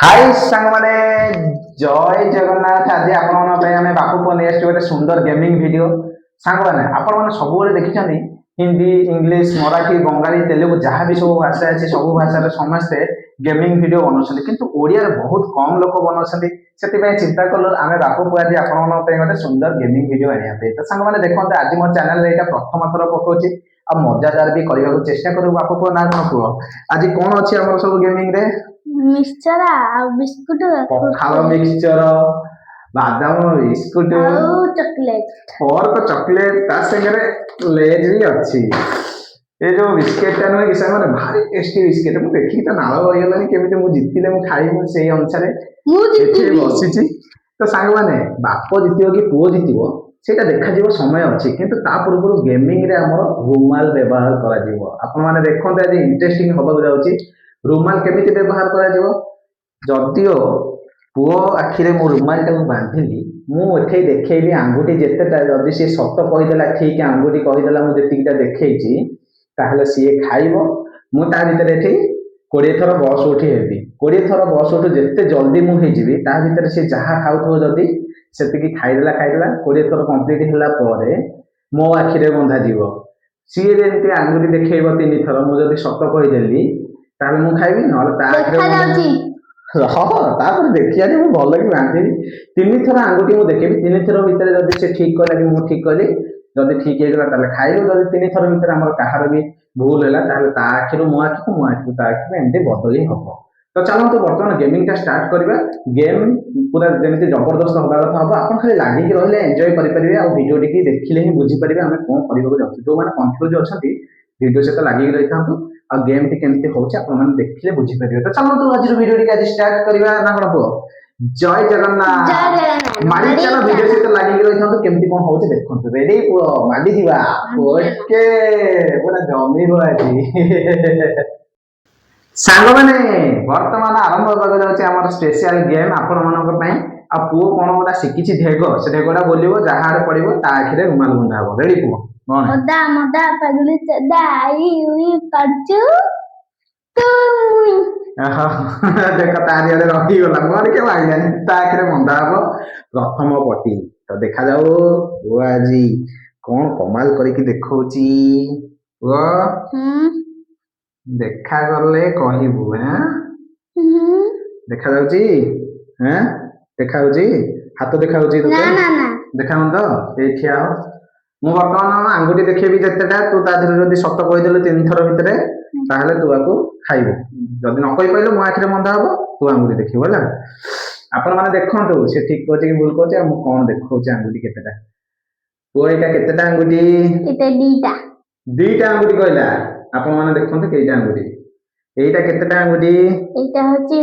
हाय सांग माने जय जगन्नाथ आज आपण बापू नेक्स्ट गोटे सुंदर गेमिंग वीडियो सांग माने आपण सब देखी हिंदी इंग्लिश मराठी बंगाली तेलुगु जहाँ भी सब भाषा अच्छे सब भाषा समस्ते गेमिंग वीडियो बनाऊँ किंतु ओडिया बहुत कम लोक बनाऊँ से चिंता कलु आम बापू आज आपण गोटे सुंदर गेमिंग वीडियो आने तो सांग मैंने देखते आज मो चैनल यहाँ प्रथम थर पकाउे आ मजादार भी करने को चेष्टा करूँ बापू पुआ ना कौन कह आज कौन अच्छी आम सब गेमिंग रे मिक्सचर आ बिस्कुट पखाल मिक्सचर बादाम बिस्कुट चॉकलेट और चॉकलेट ता संगे लेज भी अच्छी ये जो बिस्किट टा नुहे कि भारी टेस्टी बिस्किट मुझे देखिए तो नाल गलानी केमी मुझे जितने मुझे खाइबी से अनुसार बसी तो सांग मैंने बाप जित कि पुओ जित सेटा देखा समय अच्छी किंतु ता पूर्व गेमिंग रे हमर रुमाल व्यवहार करा आपण माने देखते आज इंटरेस्टिंग हबा जाउची रुमाल केमिति व्यवहार करा जदिओ पुओ आखिरे मो रुमाल टाक बांधिली मुझे देखी आंगुठी जितेटा जदि सी सत कहीदेला ठीक आंगुठी कहीदेला मुझे देखी ताहले सी खाइब मु ता भितर 20 थर बस उठी हेबी 20 थर बस उठू जिते जल्दी मुझे ता भितर सी जहाँ खाऊ जदि से खाईदेला 20 थर कंप्लीट है मो आखिरे बंधा जीव सी जमी आंगुठी देखेब 3 थर मुझे सत कहीदेली ताहले मु खाइबी न हाँ देखिए भल कि बांधि 3 थर आंगुठी मुझे देखेबी 3 थर भितर जब से ठीक कला कि मुझे ठीक कली जब ठीक है खाइलु जब 3 थर भितर आम कहार भी भूल है ता आखिर मो आखि मो आखि ता आखि एमती बदली हम तो चलते बर्तमान गेमिंग टा स्टार्ट करवा गेम पूरा जमी जबरदस्त हवा कथा हम आप खाली लगिक रही एंजय करेंगे आ भिडियो टी देखिले ही बुझीपारे आम कौन करने जाऊँ जो मैंने कन्फ्यूज अच्छा भिडियो सहित लगिक रही था आ गेम टी केमती होची आपण माने देखिले बुझी परिबे तो चलो आज वीडियो टी आज स्टार्ट करबा ना कोन पो जय जगन्नाथ माली चलो वीडियो सहित लगिक रही था केमती कोन होची देखंतु रेडी पो माली दिबा ओके पूरा जमी हो आजी सांग माने वर्तमान आरंभ होगा जाउची हमर स्पेशल गेम आपण मानक पई आ पुओ कोन गोटा सिकिछि ढेगो से ढेगोटा बोलिबो जहार पड़िबो ता आखिरे रुमाल बंधा हो रेडी पो मोदा मोदा पगली चदा आई हुई करचू तू देख तारी आड़े रही गला मोर के आइलानी ता आखिरे बंधा हो प्रथम पटी तो देखा जाओ वो आज कौन कमाल करके देखौची वो देखा गले कहबू हैं देखा जाउची हैं देखा होची हाथ देखा होची ना ना ना देखाऊं तो एठी आओ मु बर्तमान आंगुठी देखेबी जेतेटा तू ता धीरे जदी सत कहि देलु 3 थर भितरे ताहले तू आकु खाइबो जदी न कहि पाइलो मो आखिरे बंधा हबो तू आंगुठी देखिबो होला आपण माने देखंतु से ठीक कहै कि भूल कहै मु कोन देखौची आंगुठी केतेटा तो एटा केतेटा आंगुठी एटा दीटा आंगुठी कहला आपण माने देखंतु केइटा आंगुठी एटा केतेटा आंगुठी एटा होची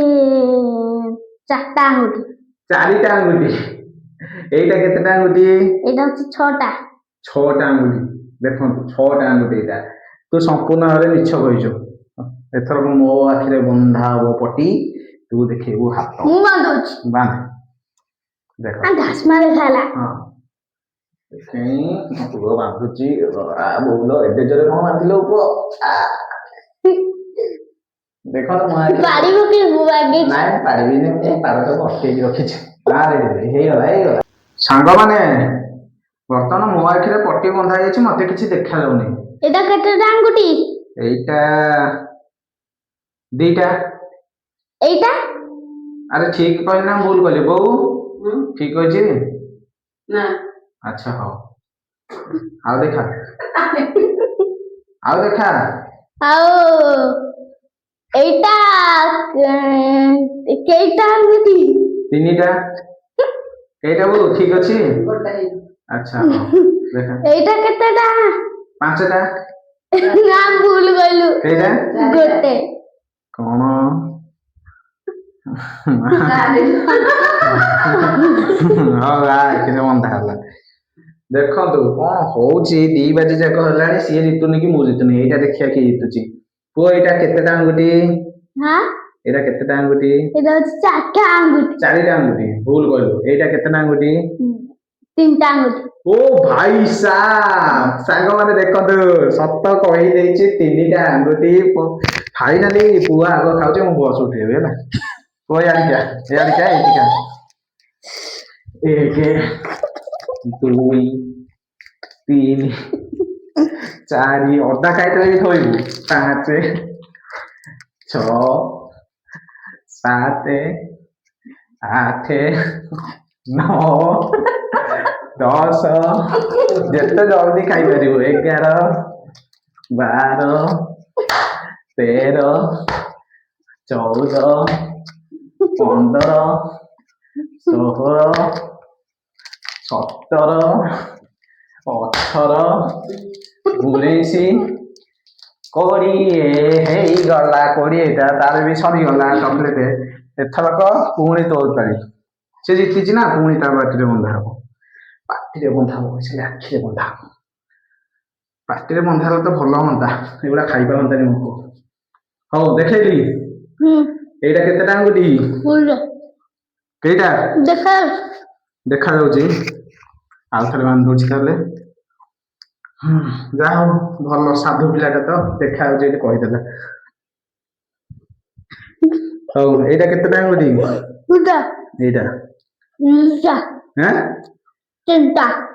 चारटा आंगुठी चारिटा आंगुठी एटा केतेटा आंगुठी एटा होची छटा आंगुठी देखंतु 6टा आंगुठी एटा तू संपूर्ण भावे मिछ कहिजो एथर मो आखिरे बंधा हो पटी तू देखेबू हाथ मु बांधोच बांध देख आ घास मारे खाला हां देखै तू बांधुची आ बोलो एडे जरे कोन बांधिलो पो देखो तो मार पाड़ी को के बुआगे नाइ पाड़बी ने ए पार तो अटके रखि छ आरे हे गला सांग माने बर्तमान मो आखिरे पट्टी बंधा जायछि मते किछि देखा जाउनी एटा केतेटा आंगुठी एटा दीटा एटा अरे ठीक कहली ना भूल कहली बहु ठीक होछि ना अच्छा हो आओ देखा आओ देखा आओ एटा केटा आंगुठी 3टा एटा वो ठीक अछि अच्छा हो देखा एटा केतेटा 5टा ना भूल गलु केटा गोटे कोन हां गाय के बंधा हला देखंतु कोन होउची 2 बजे जाक हलानी सी जितुनी कि मु जितुनी एटा देखिया कि जितुची पो एटा केतेटा आंगुठी हां एटा केतेटा आंगुठी एटा होची चारटा आंगुठी 4टा आंगुठी भूल कहलु एटा केतेटा आंगुठी 3टा आंगुठी ओ भाई साहब सांग माने देखंतु सत कहि देछि 3टा आंगुठी फाइनली पुआ आगो खाउचे मु बस उठेबे ହେଲା ଓ ଇଆଡ଼ିକା ଏଇଠିକା 1 2 3 4 ଅଧା ଖାଇଥିଲେ ବି ଥୋଇବୁ 5 6 7 8 9 10 ଯେତେ ଜଲ୍ଦି ଖାଇପାରିବୁ 11 12 13 14 15 16 17 18 19 20 ହେଇଗଲା 20ଟା ତାର ବି ସରିଗଲା ଚକୋଲେଟ ଏଥରକ ପୁଣି ତୋର ପାଳି ସେ ଜିତିଛି ନା ପୁଣି ତା ପାଟିରେ ବନ୍ଧା ହବ ସେ ଆଖିରେ ବନ୍ଧା ହବ ପାଟିରେ ବନ୍ଧା ହେଲେ ତ ଭଲ ହୁଅନ୍ତା ଏଗୁଡା ଖାଇବା ହୁଅନ୍ତାନି ମୁଖ ହଉ ଦେଖେଇଲି ଏଇଟା କେତେଟା ଆଙ୍ଗୁଠି କେଇଟା ଦେଖାଯାଉଛି ଆଉ ଥରେ ବାନ୍ଧି ଦଉଛି ତାହେଲେ ଯାହା ହଉ ଭଲ ସାଧୁ ପିଲାଟା ତ ଦେଖାଯାଉଛି ଏଠି କହିଦେଲା ହଉ ଏଇଟା କେତେଟା ଆଙ୍ଗୁଠି ଏଇଟା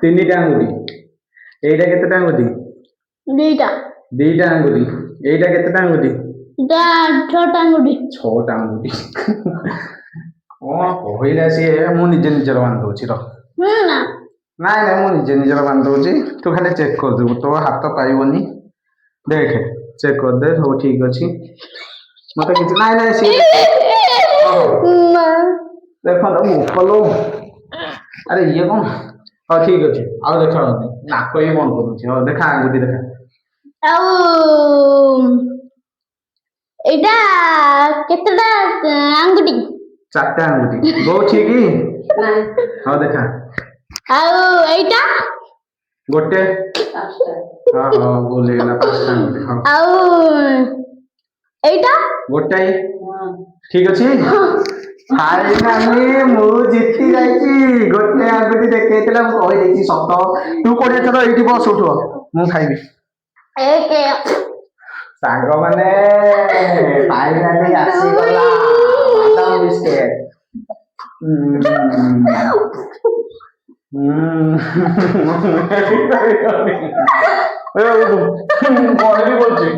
ତିନିଟା ଆଙ୍ଗୁଠି ଏଇଟା କେତେଟା ଆଙ୍ଗୁଠି ଦିଟା ଆଙ୍ଗୁଠି ଏଇଟା କେତେଟା ଆଙ୍ଗୁଠି 6ଟା ଆଙ୍ଗୁଠି କଣ କହିଲା ସିଏ ମୁଁ ନିଜର ବାନ୍ଧି ଦଉଛି ରହ ନାଇଁ ମୁଁ ନିଜର ବାନ୍ଧି ଦଉଛି ତୁ ଖାଲି ଚେକ୍ କରିଦେବୁ ତୋ ହାତ ପାଇବନି ଦେଖେ ଚେକ୍ କରିଦେ ସବୁ ଠିକ ଅଛି ମତେ କିଛି ନାଇଁ ସିଏ ଦେଖନ୍ତୁ ମୁଖଲୋ ଆରେ ଇଏ କଣ ହଉ ଠିକ ଅଛି ଆଉ ଦେଖା ହଉନି ନାକ ବି ବନ୍ଦ କରୁଛି ହଉ ଦେଖା ଆଙ୍ଗୁଠି ଦେଖା ଆଉ ଏଇଟା କେତେଟା ଆଙ୍ଗୁଠି 4ଟା ଆଙ୍ଗୁଠି ବୋଉ ଠିକ ହଉ ଦେଖା ଆଉ ଏଇଟା ଗୋଟେ ହଁ ଭୁଲ ହେଇଗଲା 5ଟା ଆଙ୍ଗୁଠି ହଉ ଆଉ ଏଇଟା ଗୋଟାଏ ଠିକ ଅଛି ଫାଇନାଲି ମୁଁ ଜିତି ଯାଇଛି ଗୋଟେ ଆଙ୍ଗୁଠି ଦେଖେଇଥିଲା ମୁଁ କହିଦେଇଛି ସତ ତୁ 20 ଥର ଏଇଠି ବସ ଉଠ ମୁଁ ଖାଇବି ସାଙ୍ଗମାନେ ଫାଇନାଲି ଆସିଗଲା ବାଦାମ ବିସ୍କେଟ କହିବି କରୁଛି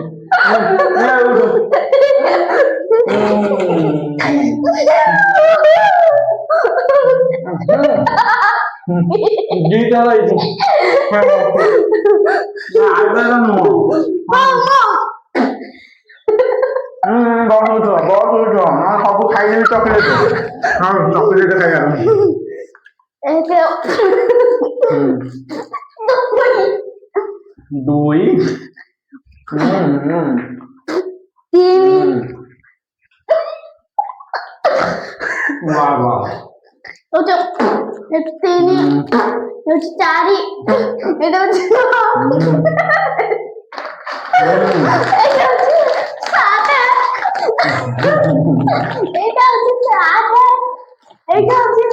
ଦିଟା ହେଇଛି ସବୁ ଖାଇଦେବି ଚକୋଲେଟ ହଁ ଚକୋଲେଟ ଖାଇବା 2 4 ଏଇଟା ହଉଛି 10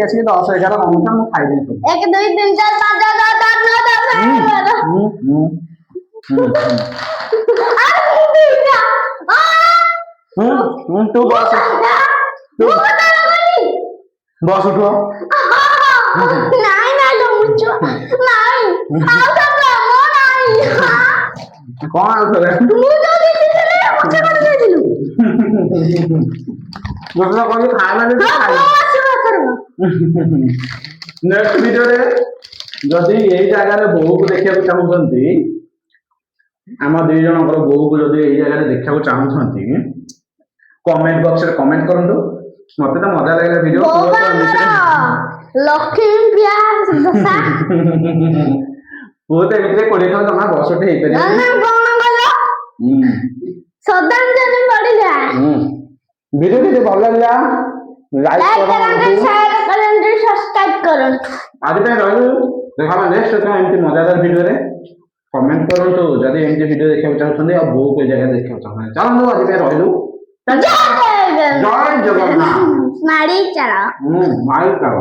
ଆସିକି 10 11 ଅଙ୍କା ମୁଁ ଖାଇଦେବି 1 2 3 4 5 ତୁ ବସ ଉଠ କଣ ଆଉ ଥରେ ନେକ୍ସଟ ଭିଡିଓରେ ଯଦି ଏଇ ଜାଗାରେ ବୋଉକୁ ଦେଖିବାକୁ ଚାହୁଁଛନ୍ତି ଆମ 2 ଜଣଙ୍କର ବୋଉକୁ ଯଦି ଏଇ ଜାଗାରେ ଦେଖିବାକୁ ଚାହୁଁଛନ୍ତି କମେଣ୍ଟ ବକ୍ସରେ କମେଣ୍ଟ କରନ୍ତୁ ମତେ ତ ମଜା ଲାଗିଲା ଭିଡିଓ ଲକ୍ଷ୍ମୀ ପୁଅ ତ ଏମିତିରେ 20 ଥର ଜମା ବସଟେ ହେଇପାରିବ ଭିଡିଓ ଯଦି ଭଲ ଲାଗିଲା ଲାଇକ୍ କରନ୍ତୁ ସବସ୍କ୍ରାଇବ କରନ୍ତୁ ଆଜି ପାଇଁ ରହିଲୁ ଦେଖା ନେକ୍ସଟ ଏମିତି ମଜାଦାର ଭିଡିଓରେ କମେଣ୍ଟ କରନ୍ତୁ ଯଦି ଏମିତି ଭିଡିଓ ଦେଖିବାକୁ ଚାହୁଁଛନ୍ତି ଆଉ ବୋଉ କୋଉ ଜାଗାରେ ଦେଖିବାକୁ ଚାହୁଁଛନ୍ତି ଚାଲନ୍ତୁ ଆଜି ପାଇଁ ରହିଲୁ ଜୟ ଜଗନ୍ନାଥ ମାଡ଼ି ଚାଲ ମାଡ଼ି ଚାଲ